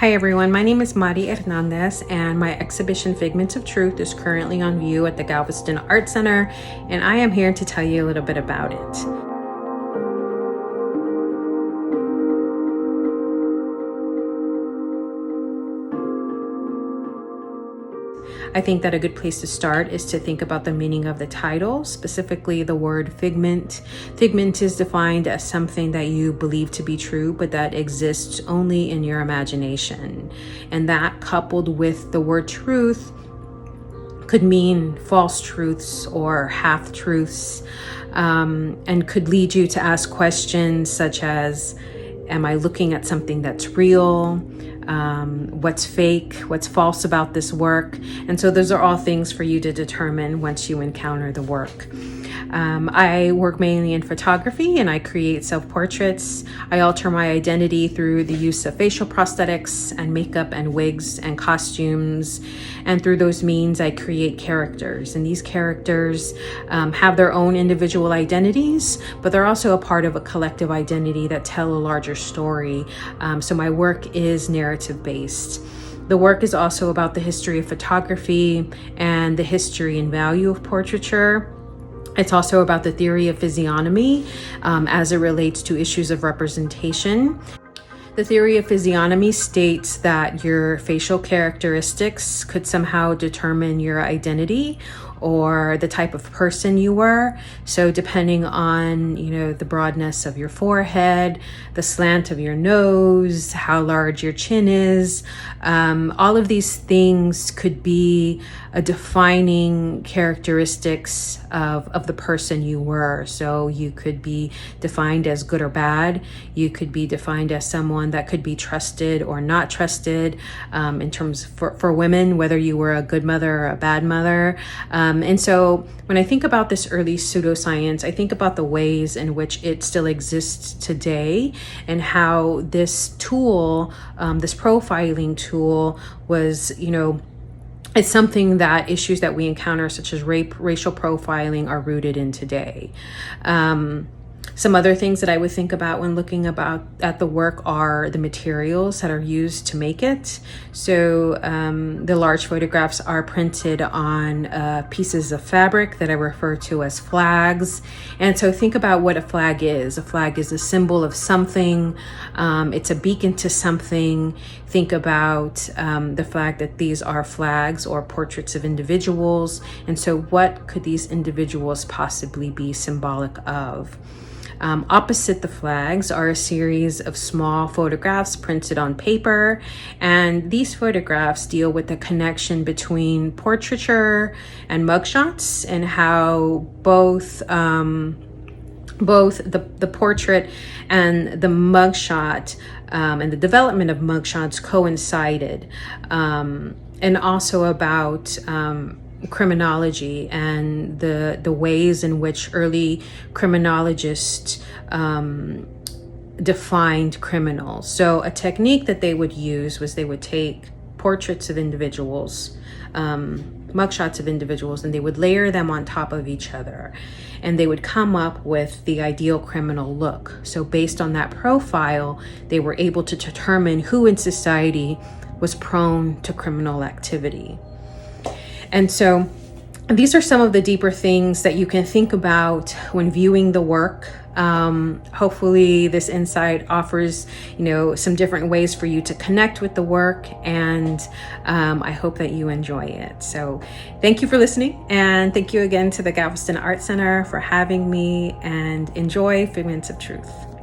Hi everyone, my name is Mari Hernandez and my exhibition Figments of Truth is currently on view at the Galveston Art Center, and I am here to tell you a little bit about it. I think that a good place to start is to think about the meaning of the title, specifically the word figment. Figment is defined as something that you believe to be true, but that exists only in your imagination. And that, coupled with the word truth, could mean false truths or half truths, and could lead you to ask questions such as, am I looking at something that's real? What's fake, what's false about this work? And so those are all things for you to determine once you encounter the work. I work mainly in photography and I create self-portraits. I alter my identity through the use of facial prosthetics and makeup and wigs and costumes. And through those means, I create characters. And these characters have their own individual identities, but they're also a part of a collective identity that tell a larger story. So my work is narrative based. The work is also about the history of photography and the history and value of portraiture. It's also about the theory of physiognomy as it relates to issues of representation. The theory of physiognomy states that your facial characteristics could somehow determine your identity or the type of person you were. So depending on, the broadness of your forehead, the slant of your nose, how large your chin is, all of these things could be a defining characteristics of the person you were. So you could be defined as good or bad. You could be defined as someone that could be trusted or not trusted, in terms for women, whether you were a good mother or a bad mother. And so when I think about this early pseudoscience, I think about the ways in which it still exists today and how this tool, this profiling tool was, it's something that issues that we encounter, such as rape, racial profiling, are rooted in today. Some other things that I would think about when looking at the work are the materials that are used to make it. So the large photographs are printed on pieces of fabric that I refer to as flags. And so think about what a flag is. A flag is a symbol of something. It's a beacon to something. Think about the fact that these are flags or portraits of individuals. And so what could these individuals possibly be symbolic of? Opposite the flags are a series of small photographs printed on paper, and these photographs deal with the connection between portraiture and mugshots and how both the portrait and the mugshot and the development of mugshots coincided, and also about criminology and the ways in which early criminologists defined criminals. So a technique that they would use was they would take portraits of individuals, mugshots of individuals, and they would layer them on top of each other, and they would come up with the ideal criminal look. So based on that profile, they were able to determine who in society was prone to criminal activity. And so these are some of the deeper things that you can think about when viewing the work. Hopefully this insight offers, some different ways for you to connect with the work, and I hope that you enjoy it. So thank you for listening, and thank you again to the Galveston Art Center for having me, and enjoy Figments of Truth.